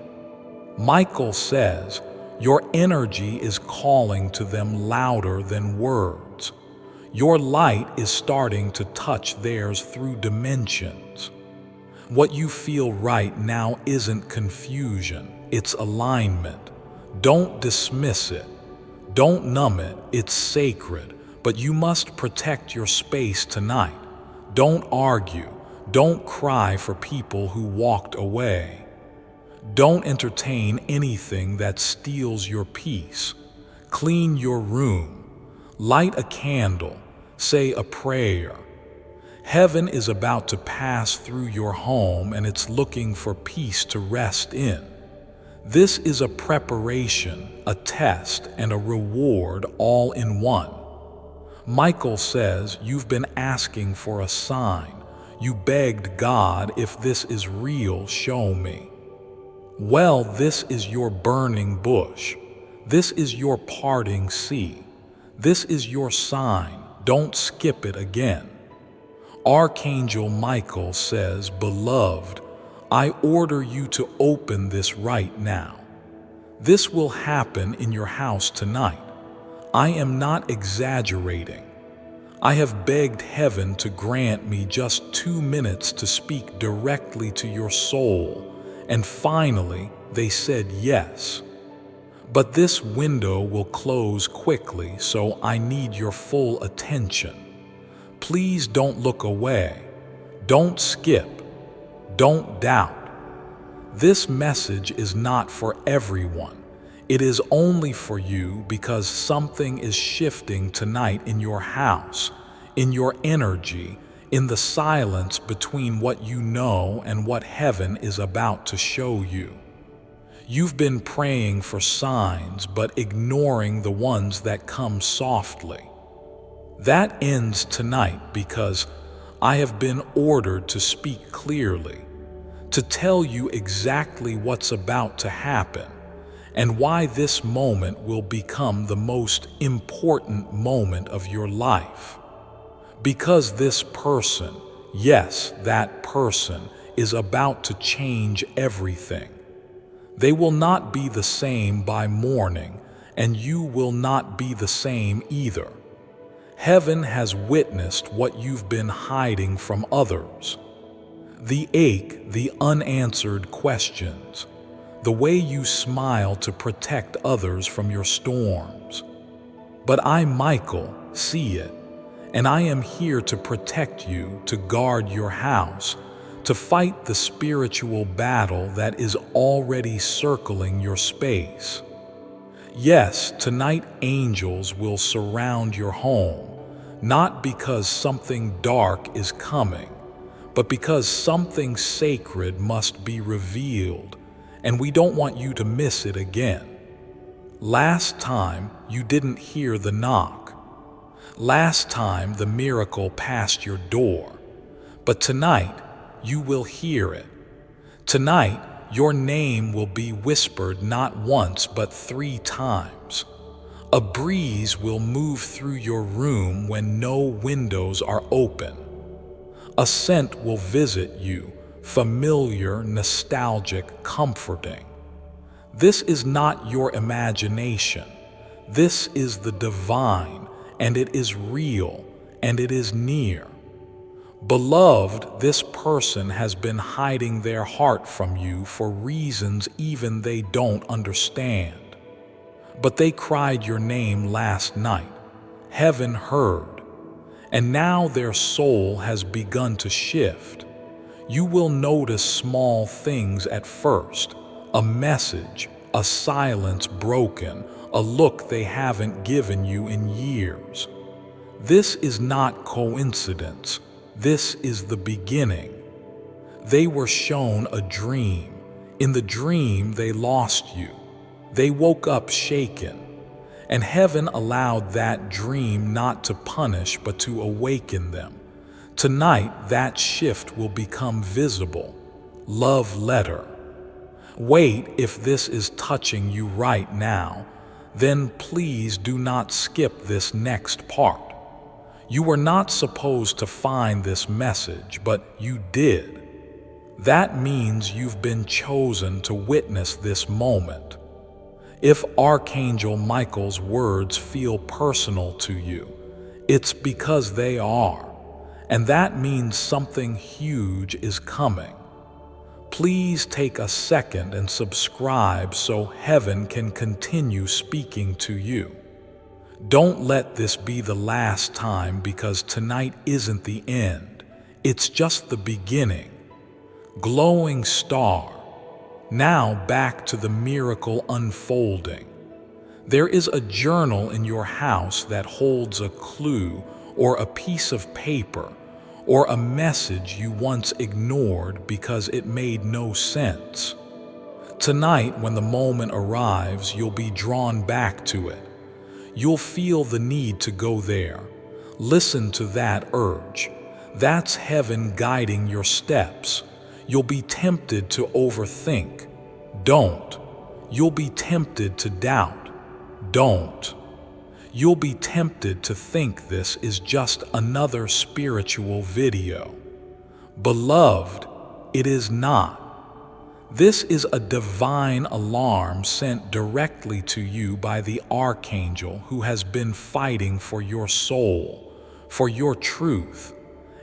Michael says, your energy is calling to them louder than words. Your light is starting to touch theirs through dimensions. What you feel right now isn't confusion, it's alignment. Don't dismiss it. Don't numb it, it's sacred, but you must protect your space tonight. Don't argue. Don't cry for people who walked away. Don't entertain anything that steals your peace. Clean your room. Light a candle. Say a prayer. Heaven is about to pass through your home, and it's looking for peace to rest in. This is a preparation, a test, and a reward all in one. Michael says, you've been asking for a sign. You begged God, if this is real, show me. Well, this is your burning bush. This is your parting sea. This is your sign. Don't skip it again. Archangel Michael says, Beloved, I order you to open this right now. This will happen in your house tonight. I am not exaggerating. I have begged heaven to grant me just 2 minutes to speak directly to your soul, and finally they said yes. But this window will close quickly, so I need your full attention. Please don't look away. Don't skip. Don't doubt. This message is not for everyone. It is only for you because something is shifting tonight in your house, in your energy, in the silence between what you know and what heaven is about to show you. You've been praying for signs, but ignoring the ones that come softly. That ends tonight because I have been ordered to speak clearly, to tell you exactly what's about to happen, and why this moment will become the most important moment of your life. Because this person, yes, that person, is about to change everything. They will not be the same by morning, and you will not be the same either. Heaven has witnessed what you've been hiding from others. The ache, the unanswered questions, the way you smile to protect others from your storms. But I, Michael, see it, and I am here to protect you, to guard your house, to fight the spiritual battle that is already circling your space. Yes, tonight angels will surround your home, not because something dark is coming, but because something sacred must be revealed, and we don't want you to miss it again. Last time, you didn't hear the knock. Last time, the miracle passed your door. But tonight, you will hear it. Tonight, your name will be whispered not once but 3 times. A breeze will move through your room when no windows are open. A scent will visit you, familiar, nostalgic, comforting. This is not your imagination. This is the divine, and it is real, and it is near. Beloved, this person has been hiding their heart from you for reasons even they don't understand. But they cried your name last night. Heaven heard. And now their soul has begun to shift. You will notice small things at first. A message, a silence broken, a look they haven't given you in years. This is not coincidence. This is the beginning. They were shown a dream. In the dream, they lost you. They woke up shaken, and heaven allowed that dream not to punish but to awaken them. Tonight, that shift will become visible. Love letter. Wait, if this is touching you right now, then please do not skip this next part. You were not supposed to find this message, but you did. That means you've been chosen to witness this moment. If Archangel Michael's words feel personal to you, it's because they are, and that means something huge is coming. Please take a second and subscribe so heaven can continue speaking to you. Don't let this be the last time, because tonight isn't the end. It's just the beginning. Glowing star. Now back to the miracle unfolding. There is a journal in your house that holds a clue or a piece of paper or a message you once ignored because it made no sense. Tonight, when the moment arrives, you'll be drawn back to it. You'll feel the need to go there. Listen to that urge. That's heaven guiding your steps. You'll be tempted to overthink. Don't. You'll be tempted to doubt. Don't. You'll be tempted to think this is just another spiritual video. Beloved, it is not. This is a divine alarm sent directly to you by the Archangel who has been fighting for your soul, for your truth,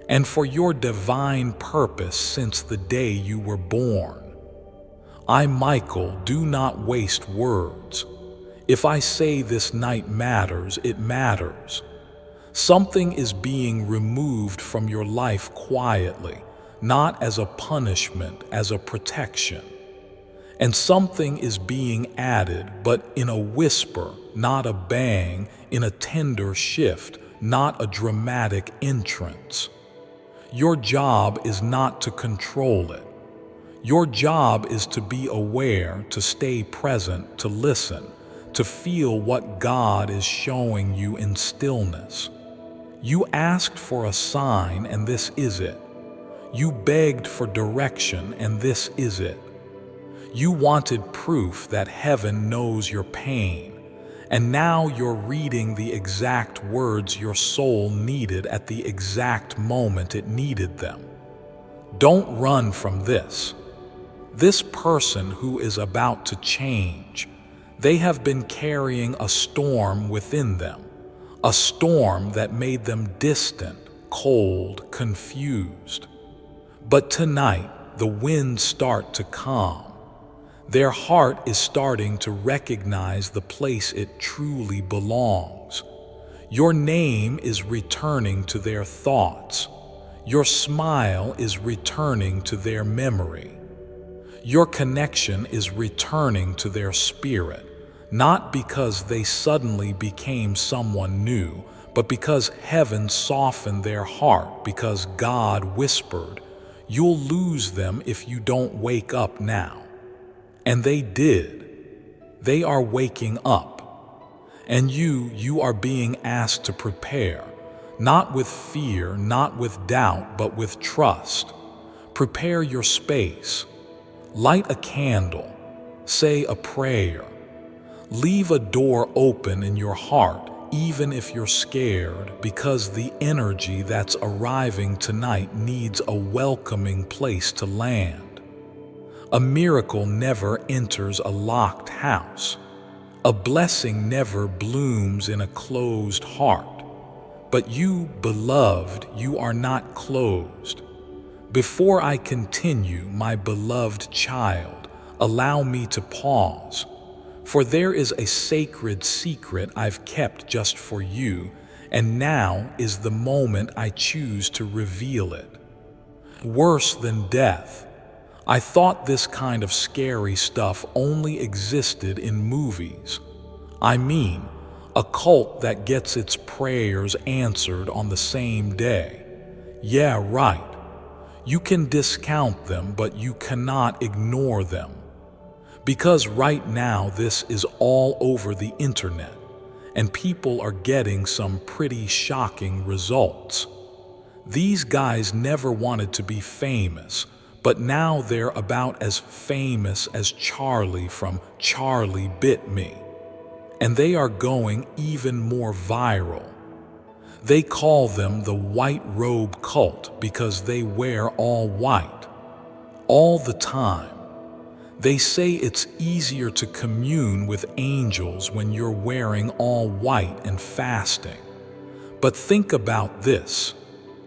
and for your divine purpose since the day you were born. I, Michael, do not waste words. If I say this night matters, it matters. Something is being removed from your life quietly, not as a punishment, as a protection. And something is being added, but in a whisper, not a bang, in a tender shift, not a dramatic entrance. Your job is not to control it. Your job is to be aware, to stay present, to listen, to feel what God is showing you in stillness. You asked for a sign, and this is it. You begged for direction, and this is it. You wanted proof that heaven knows your pain, and now you're reading the exact words your soul needed at the exact moment it needed them. Don't run from this. This person who is about to change, they have been carrying a storm within them, a storm that made them distant, cold, confused. But tonight, the winds start to calm. Their heart is starting to recognize the place it truly belongs. Your name is returning to their thoughts. Your smile is returning to their memory. Your connection is returning to their spirit, not because they suddenly became someone new, but because heaven softened their heart, because God whispered, You'll lose them if you don't wake up now. And they did. They are waking up. And you are being asked to prepare, not with fear, not with doubt, but with trust. Prepare your space. Light a candle. Say a prayer. Leave a door open in your heart, even if you're scared, because the energy that's arriving tonight needs a welcoming place to land. A miracle never enters a locked house. A blessing never blooms in a closed heart. But you, beloved, you are not closed. Before I continue, my beloved child, allow me to pause. For there is a sacred secret I've kept just for you, and now is the moment I choose to reveal it. Worse than death. I thought this kind of scary stuff only existed in movies. I mean, a cult that gets its prayers answered on the same day. Yeah, right. You can discount them, but you cannot ignore them. Because right now this is all over the internet, and people are getting some pretty shocking results. These guys never wanted to be famous, but now they're about as famous as Charlie from Charlie Bit Me. And they are going even more viral. They call them the white robe cult because they wear all white, all the time. They say it's easier to commune with angels when you're wearing all white and fasting. But think about this.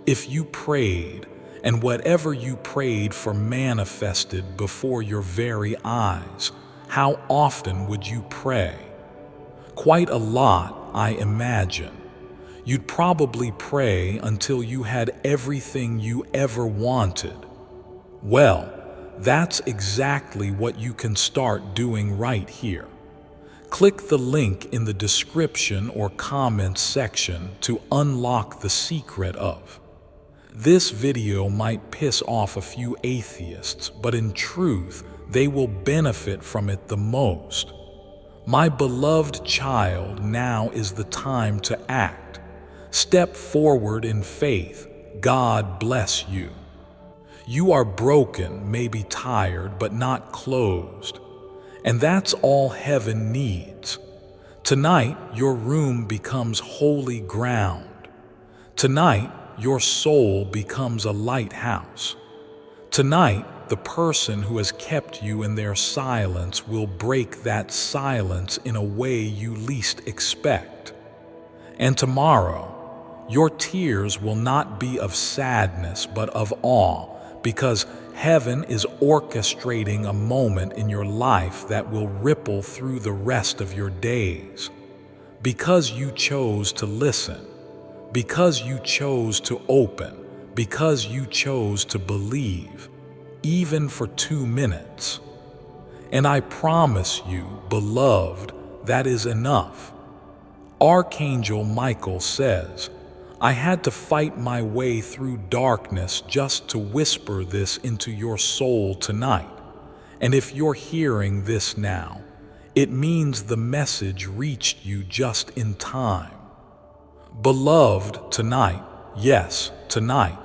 If you prayed, and whatever you prayed for manifested before your very eyes, how often would you pray? Quite a lot, I imagine. You'd probably pray until you had everything you ever wanted. Well, that's exactly what you can start doing right here. Click the link in the description or comments section to unlock the secret of. This video might piss off a few atheists, but in truth, they will benefit from it the most. My beloved child, now is the time to act. Step forward in faith. God bless you. You are broken, maybe tired, but not closed. And that's all heaven needs. Tonight, your room becomes holy ground. Tonight, your soul becomes a lighthouse. Tonight, the person who has kept you in their silence will break that silence in a way you least expect. And tomorrow, your tears will not be of sadness but of awe, because heaven is orchestrating a moment in your life that will ripple through the rest of your days. Because you chose to listen, because you chose to open, because you chose to believe, even for 2 minutes. And I promise you, beloved, that is enough. Archangel Michael says, I had to fight my way through darkness just to whisper this into your soul tonight. And if you're hearing this now, it means the message reached you just in time. Beloved, tonight, yes, tonight,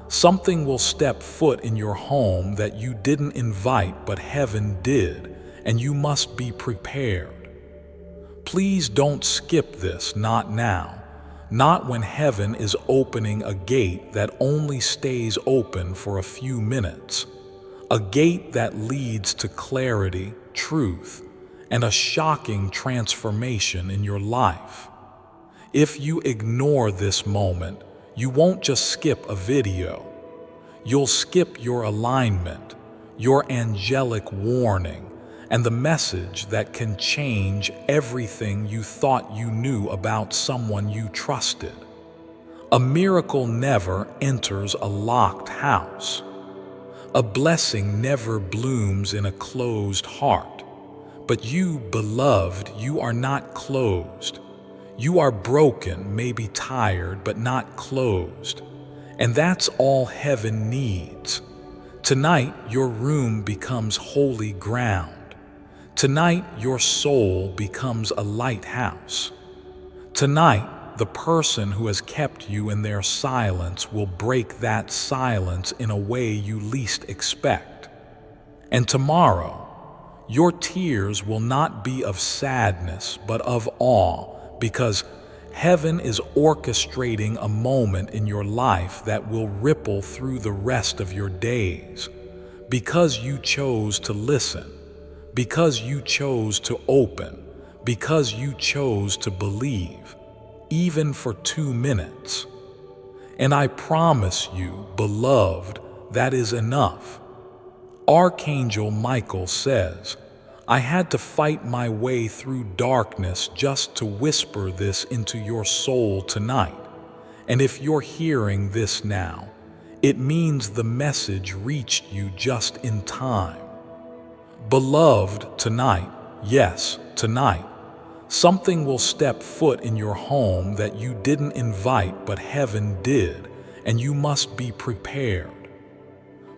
something will step foot in your home that you didn't invite but heaven did, and you must be prepared. Please don't skip this, not now. Not when heaven is opening a gate that only stays open for a few minutes. A gate that leads to clarity, truth, and a shocking transformation in your life. If you ignore this moment, you won't just skip a video. You'll skip your alignment, your angelic warning, and the message that can change everything you thought you knew about someone you trusted. A miracle never enters a locked house. A blessing never blooms in a closed heart. But you, beloved, you are not closed. You are broken, maybe tired, but not closed. And that's all heaven needs. Tonight, your room becomes holy ground. Tonight, your soul becomes a lighthouse. Tonight, the person who has kept you in their silence will break that silence in a way you least expect. And tomorrow, your tears will not be of sadness, but of awe, because heaven is orchestrating a moment in your life that will ripple through the rest of your days. Because you chose to listen, because you chose to open, because you chose to believe, even for 2 minutes. And I promise you, beloved, that is enough. Archangel Michael says, I had to fight my way through darkness just to whisper this into your soul tonight. And if you're hearing this now, it means the message reached you just in time. Beloved, tonight, yes, tonight, something will step foot in your home that you didn't invite but heaven did, and you must be prepared.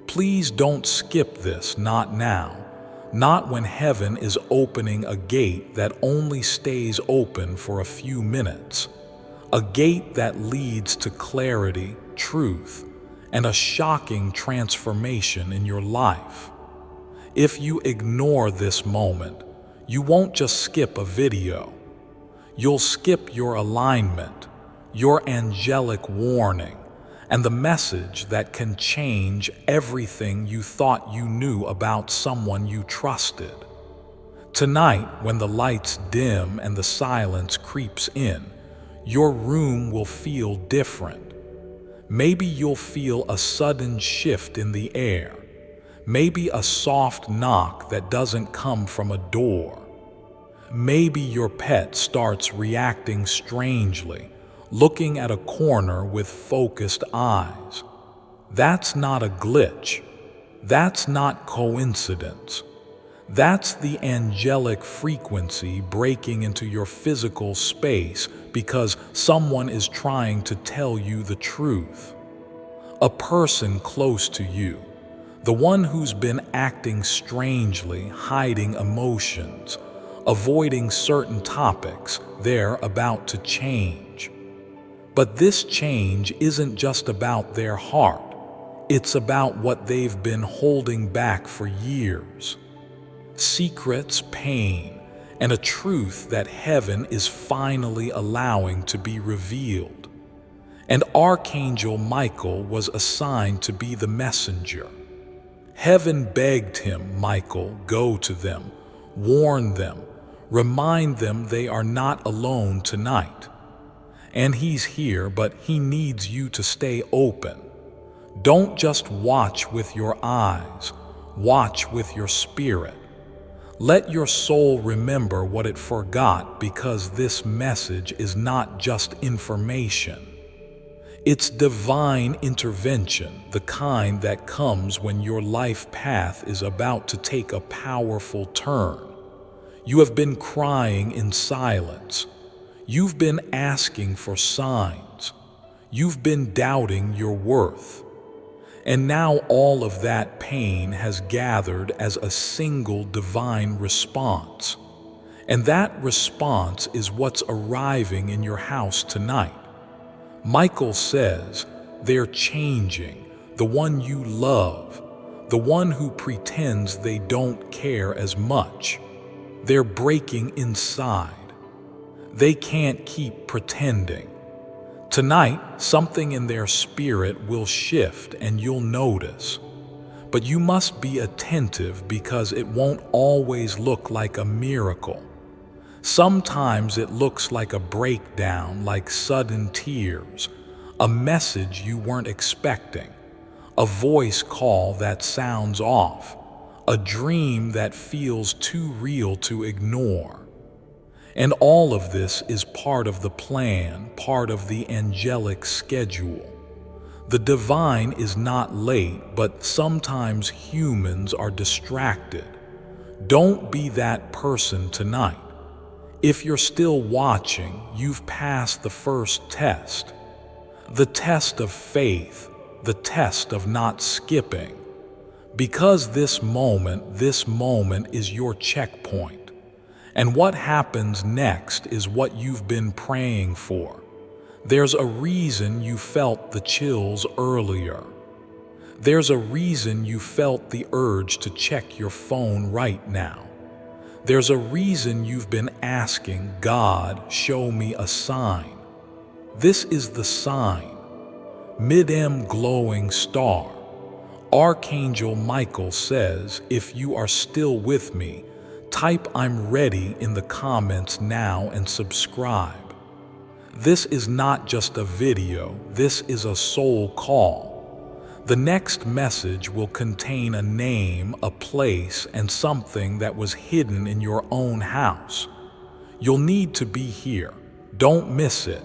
Please don't skip this, not now. Not when heaven is opening a gate that only stays open for a few minutes. A gate that leads to clarity, truth, and a shocking transformation in your life. If you ignore this moment, you won't just skip a video. You'll skip your alignment, your angelic warning, and the message that can change everything you thought you knew about someone you trusted. Tonight, when the lights dim and the silence creeps in, your room will feel different. Maybe you'll feel a sudden shift in the air. Maybe a soft knock that doesn't come from a door. Maybe your pet starts reacting strangely, looking at a corner with focused eyes. That's not a glitch. That's not coincidence. That's the angelic frequency breaking into your physical space because someone is trying to tell you the truth. A person close to you, the one who's been acting strangely, hiding emotions, avoiding certain topics, they're about to change. But this change isn't just about their heart. It's about what they've been holding back for years. Secrets, pain, and a truth that heaven is finally allowing to be revealed. And Archangel Michael was assigned to be the messenger. Heaven begged him, Michael, go to them, warn them, remind them they are not alone tonight. And he's here, but he needs you to stay open. Don't just watch with your eyes, watch with your spirit. Let your soul remember what it forgot, because this message is not just information. It's divine intervention, the kind that comes when your life path is about to take a powerful turn. You have been crying in silence. You've been asking for signs. You've been doubting your worth. And now all of that pain has gathered as a single divine response. And that response is what's arriving in your house tonight. Michael says, they're changing, the one you love, the one who pretends they don't care as much. They're breaking inside. They can't keep pretending. Tonight, something in their spirit will shift and you'll notice. But you must be attentive, because it won't always look like a miracle. Sometimes it looks like a breakdown, like sudden tears, a message you weren't expecting, a voice call that sounds off, a dream that feels too real to ignore. And all of this is part of the plan, part of the angelic schedule. The divine is not late, but sometimes humans are distracted. Don't be that person tonight. If you're still watching, you've passed the first test. The test of faith, the test of not skipping. Because this moment is your checkpoint. And what happens next is what you've been praying for. There's a reason you felt the chills earlier. There's a reason you felt the urge to check your phone right now. There's a reason you've been asking God, show me a sign. This is the sign. Mid-M glowing star. Archangel Michael says, if you are still with me, type I'm ready in the comments now and subscribe. This is not just a video, this is a soul call. The next message will contain a name, a place, and something that was hidden in your own house. You'll need to be here. Don't miss it.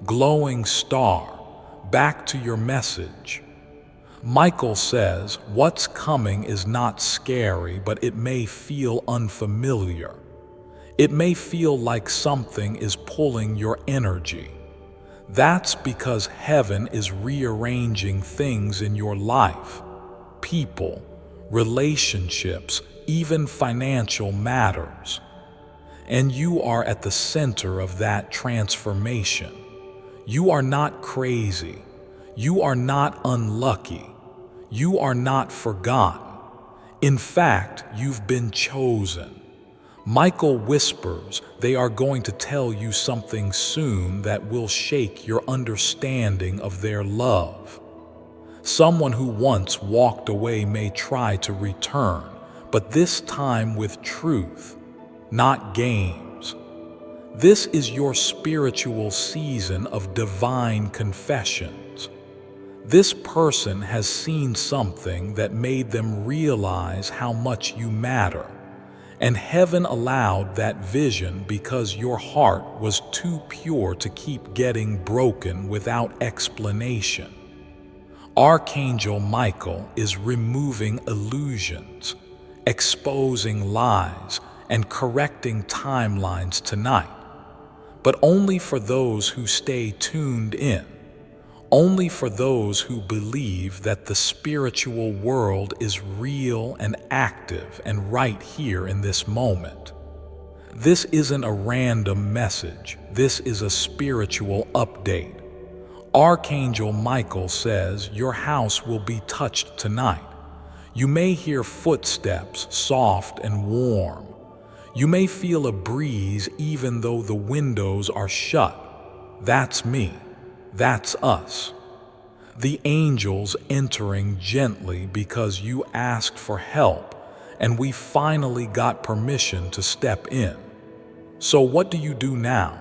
Glowing star. Back to your message. Michael says, what's coming is not scary, but it may feel unfamiliar. It may feel like something is pulling your energy. That's because heaven is rearranging things in your life. People, relationships, even financial matters. And you are at the center of that transformation. You are not crazy. You are not unlucky. You are not forgotten. In fact, you've been chosen. Michael whispers they are going to tell you something soon that will shake your understanding of their love. Someone who once walked away may try to return, but this time with truth, not games. This is your spiritual season of divine confessions. This person has seen something that made them realize how much you matter, and heaven allowed that vision because your heart was too pure to keep getting broken without explanation. Archangel Michael is removing illusions, exposing lies, and correcting timelines tonight, but only for those who stay tuned in. Only for those who believe that the spiritual world is real and active and right here in this moment. This isn't a random message. This is a spiritual update. Archangel Michael says your house will be touched tonight. You may hear footsteps, soft and warm. You may feel a breeze even though the windows are shut. That's me. That's us. The angels entering gently because you asked for help, and we finally got permission to step in. So what do you do now?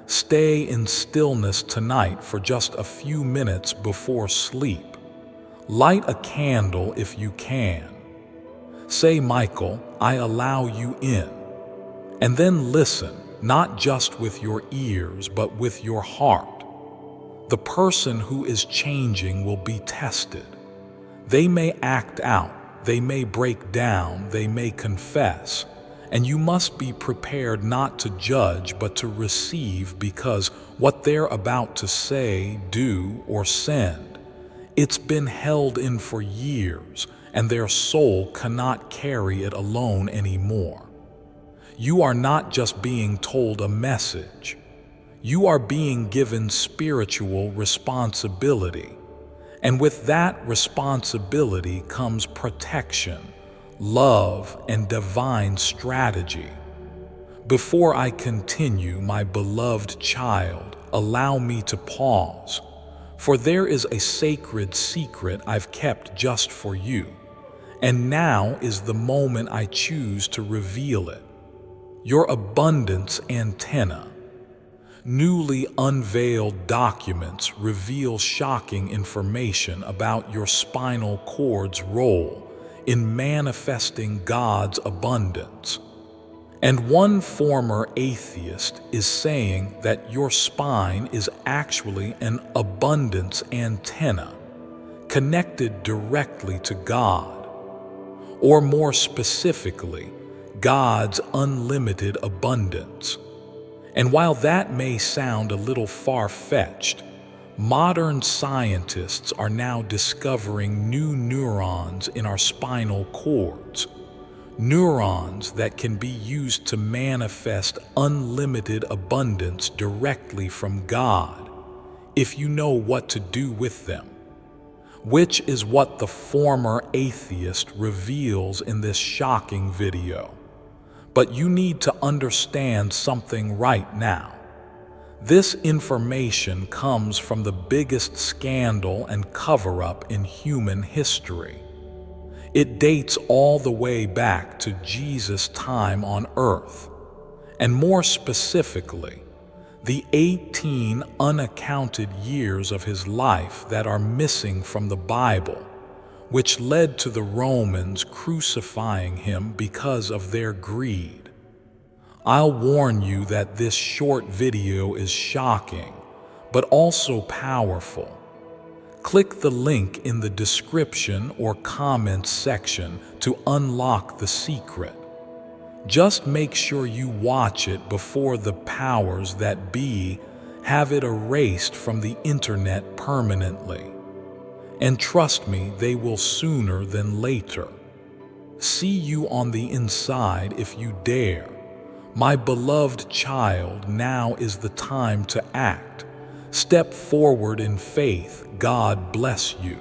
Stay in stillness tonight for just a few minutes before sleep. Light a candle if you can. Say, Michael, I allow you in. And then listen, not just with your ears, but with your heart. The person who is changing will be tested. They may act out, they may break down, they may confess, and you must be prepared not to judge but to receive, because what they're about to say, do, or send, it's been held in for years, and their soul cannot carry it alone anymore. You are not just being told a message. You are being given spiritual responsibility, and with that responsibility comes protection, love, and divine strategy. Before I continue, my beloved child, allow me to pause, for there is a sacred secret I've kept just for you, and now is the moment I choose to reveal it. Your abundance antenna. Newly unveiled documents reveal shocking information about your spinal cord's role in manifesting God's abundance. And one former atheist is saying that your spine is actually an abundance antenna connected directly to God, or more specifically, God's unlimited abundance. And while that may sound a little far-fetched, Modern scientists are now discovering new neurons in our spinal cords, neurons that can be used to manifest unlimited abundance directly from God if you know what to do with them, which is what the former atheist reveals in this shocking video. But you need to understand something right now. This information comes from the biggest scandal and cover-up in human history. It dates all the way back to Jesus' time on earth, and more specifically, the 18 unaccounted years of his life that are missing from the Bible, which led to the Romans crucifying him because of their greed. I'll warn you that this short video is shocking, but also powerful. Click the link in the description or comments section to unlock the secret. Just make sure you watch it before the powers that be have it erased from the internet permanently. And trust me, they will sooner than later. See you on the inside if you dare. My beloved child, now is the time to act. Step forward in faith. God bless you.